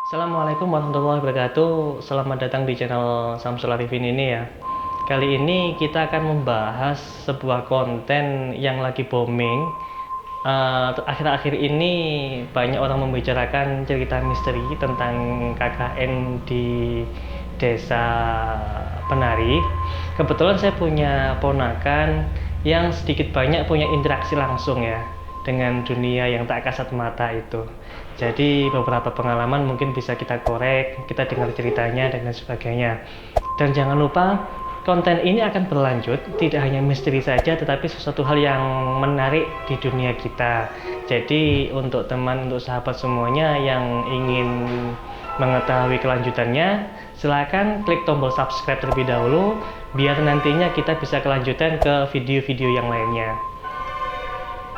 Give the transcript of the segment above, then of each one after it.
Assalamualaikum warahmatullahi wabarakatuh. Selamat datang di channel Samsul Arifin ini ya. Kali ini kita akan membahas sebuah konten yang lagi booming. Akhir-akhir ini banyak orang membicarakan cerita misteri tentang KKN di desa penari. Kebetulan saya punya ponakan yang sedikit banyak punya interaksi langsung ya dengan dunia yang tak kasat mata itu. Jadi beberapa pengalaman mungkin bisa kita korek, kita dengar ceritanya dan lain sebagainya. Dan jangan lupa konten ini akan berlanjut, tidak hanya misteri saja tetapi sesuatu hal yang menarik di dunia kita. Jadi untuk teman, untuk sahabat semuanya yang ingin mengetahui kelanjutannya, silakan klik tombol subscribe terlebih dahulu biar nantinya kita bisa kelanjutan ke video-video yang lainnya.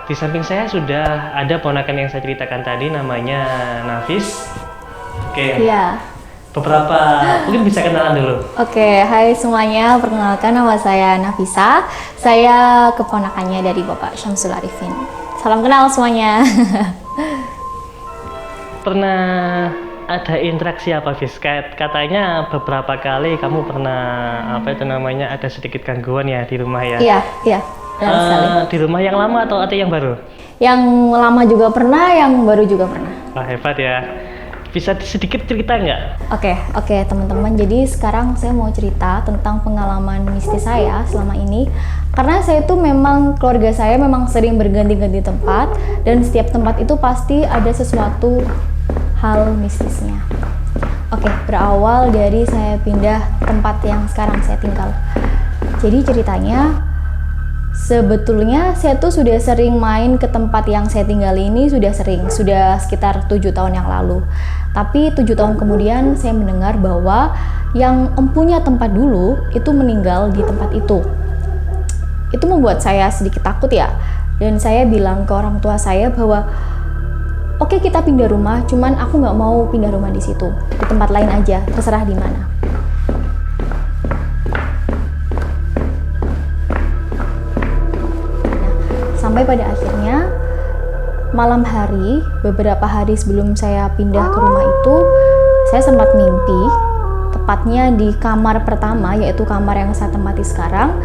Di samping saya sudah ada ponakan yang saya ceritakan tadi, namanya Nafis. Oke. Iya. Beberapa mungkin bisa kenalan dulu. Oke, hai semuanya. Perkenalkan, nama saya Nafisa. Saya keponakannya dari Bapak Syamsul Arifin. Salam kenal semuanya. Pernah ada interaksi apa, Fis? Katanya beberapa kali kamu pernah ada sedikit gangguan ya di rumah ya? Iya, iya. Benar sekali. Di rumah yang lama atau ada yang baru? Yang lama juga pernah, yang baru juga pernah. Wah, hebat ya. Bisa sedikit cerita nggak? Oke, teman-teman. Jadi sekarang saya mau cerita tentang pengalaman mistis saya selama ini. Karena saya itu memang, keluarga saya memang sering berganti-ganti tempat. Dan setiap tempat itu pasti ada sesuatu hal mistisnya. Oke, berawal dari saya pindah tempat yang sekarang saya tinggal. Jadi ceritanya, sebetulnya saya tuh sudah sering main ke tempat yang saya tinggal ini, sudah sekitar 7 tahun yang lalu. Tapi 7 tahun kemudian saya mendengar bahwa yang empunya tempat dulu itu meninggal di tempat itu. Itu membuat saya sedikit takut ya. Dan saya bilang ke orang tua saya bahwa oke, kita pindah rumah, cuman aku nggak mau pindah rumah di situ, di tempat lain aja, terserah di mana. Sampai pada akhirnya malam hari, beberapa hari sebelum saya pindah ke rumah itu, saya sempat mimpi, tepatnya di kamar pertama, yaitu kamar yang saya tempati sekarang,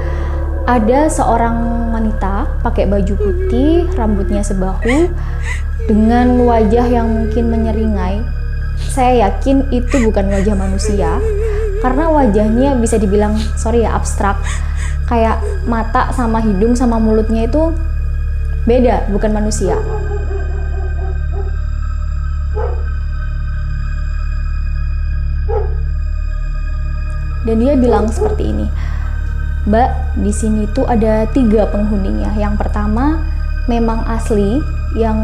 ada seorang wanita pakai baju putih, rambutnya sebahu, dengan wajah yang mungkin menyeringai. Saya yakin itu bukan wajah manusia, karena wajahnya bisa dibilang, abstrak, kayak mata sama hidung sama mulutnya itu beda, bukan manusia. Dan dia bilang seperti ini, "Mbak, di sini tuh ada 3 penghuninya. Yang pertama memang asli yang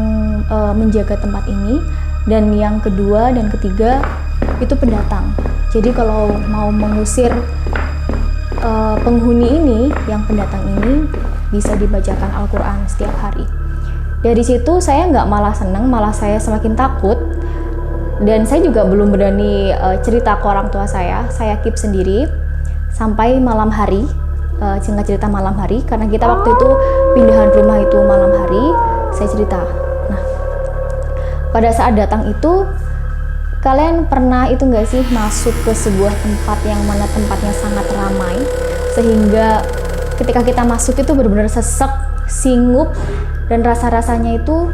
menjaga tempat ini, dan yang kedua dan ketiga itu pendatang. Jadi kalau mau mengusir penghuni ini, yang pendatang ini, bisa dibacakan Al-Quran setiap hari." Dari situ saya nggak malah seneng, malah saya semakin takut. Dan saya juga belum berani cerita ke orang tua saya keep sendiri. Sampai malam hari, singkat cerita malam hari, karena kita waktu itu pindahan rumah itu malam hari, saya cerita. Nah, pada saat datang itu, kalian pernah itu nggak sih masuk ke sebuah tempat yang mana tempatnya sangat ramai, sehingga ketika kita masuk itu benar-benar sesek, singup, dan rasa-rasanya itu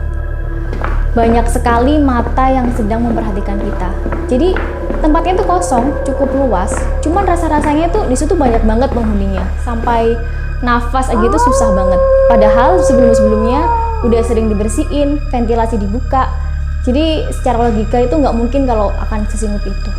banyak sekali mata yang sedang memperhatikan kita. Jadi tempatnya itu kosong, cukup luas, cuman rasa-rasanya itu di situ banyak banget penghuninya, sampai nafas aja itu susah banget. Padahal sebelum-sebelumnya udah sering dibersihin, ventilasi dibuka. Jadi secara logika itu nggak mungkin kalau akan sesingup itu.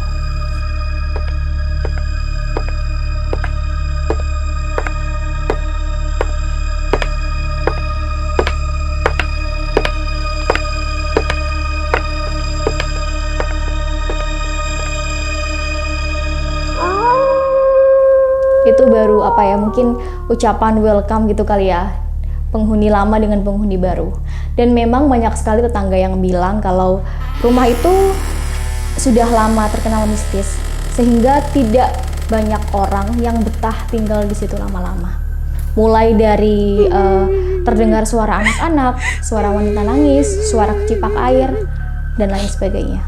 Itu baru mungkin ucapan welcome gitu kali ya, penghuni lama dengan penghuni baru. Dan memang banyak sekali tetangga yang bilang kalau rumah itu sudah lama terkenal mistis, sehingga tidak banyak orang yang betah tinggal di situ lama-lama. Mulai dari terdengar suara anak-anak, suara wanita nangis, suara kecipak air, dan lain sebagainya.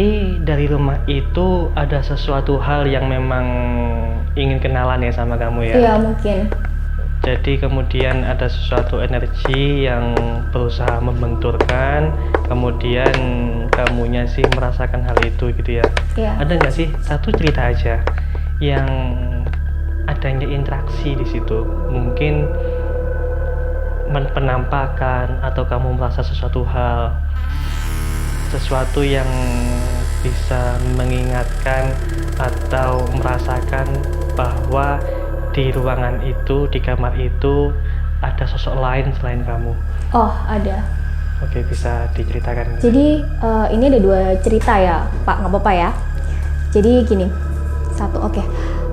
berarti dari rumah itu ada sesuatu hal yang memang ingin kenalan ya sama kamu ya? Iya, mungkin. Jadi kemudian ada sesuatu energi yang berusaha membenturkan, kemudian kamunya sih merasakan hal itu gitu ya? Iya. Ada nggak sih satu cerita aja yang adanya interaksi di situ? Mungkin penampakan atau kamu merasa sesuatu hal, sesuatu yang bisa mengingatkan atau merasakan bahwa di ruangan itu, di kamar itu ada sosok lain selain kamu. Oh, ada. Oke, bisa diceritakan. Jadi ini ada 2 cerita ya, Pak, nggak apa-apa ya. Jadi gini, satu, oke.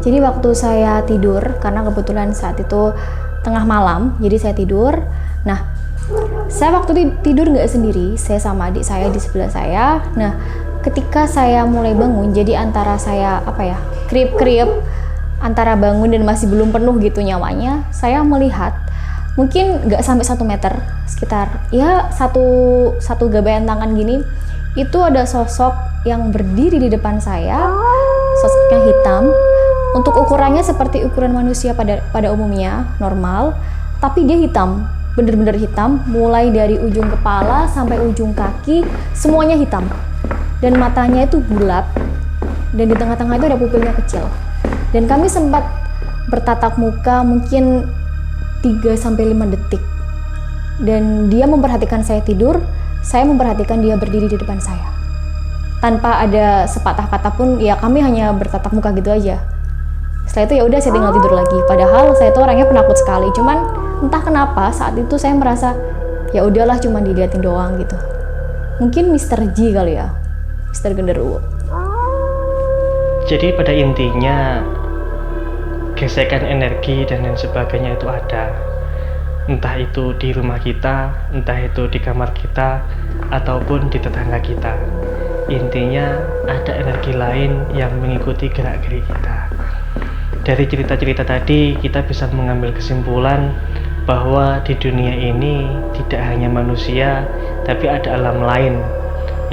Jadi waktu saya tidur, karena kebetulan saat itu tengah malam, jadi saya tidur. Nah, saya waktu tidur nggak sendiri, saya sama adik saya di sebelah saya. Nah, ketika saya mulai bangun, jadi antara saya kriip-kriip antara bangun dan masih belum penuh gitu nyawanya, saya melihat mungkin nggak sampai 1 meter, sekitar ya satu gabayan tangan gini, itu ada sosok yang berdiri di depan saya, sosoknya hitam. Untuk ukurannya seperti ukuran manusia pada umumnya, normal, tapi dia hitam, bener-bener hitam, mulai dari ujung kepala sampai ujung kaki, semuanya hitam. Dan matanya itu bulat, dan di tengah-tengah itu ada pupilnya kecil. Dan kami sempat bertatap muka mungkin 3-5 detik. Dan dia memperhatikan saya tidur, saya memperhatikan dia berdiri di depan saya. Tanpa ada sepatah kata pun, ya kami hanya bertatap muka gitu aja. Setelah itu ya udah, saya tinggal tidur lagi. Padahal saya tuh orangnya penakut sekali. Cuman entah kenapa saat itu saya merasa ya udahlah, cuma diliatin doang gitu. Mungkin Mr. G kali ya, Mr. Genderuwo. Jadi pada intinya gesekan energi dan lain sebagainya itu ada, entah itu di rumah kita, entah itu di kamar kita, ataupun di tetangga kita. Intinya ada energi lain yang mengikuti gerak-gerik kita. Dari cerita-cerita tadi kita bisa mengambil kesimpulan bahwa di dunia ini tidak hanya manusia, tapi ada alam lain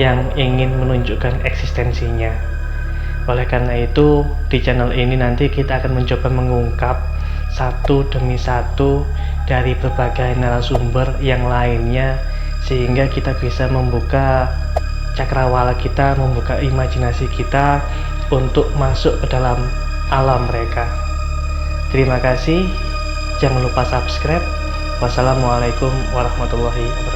yang ingin menunjukkan eksistensinya. Oleh karena itu, di channel ini nanti kita akan mencoba mengungkap satu demi satu dari berbagai narasumber yang lainnya, sehingga kita bisa membuka cakrawala kita, membuka imajinasi kita untuk masuk ke dalam alam mereka. Terima kasih, jangan lupa subscribe. Wassalamualaikum warahmatullahi wabarakatuh.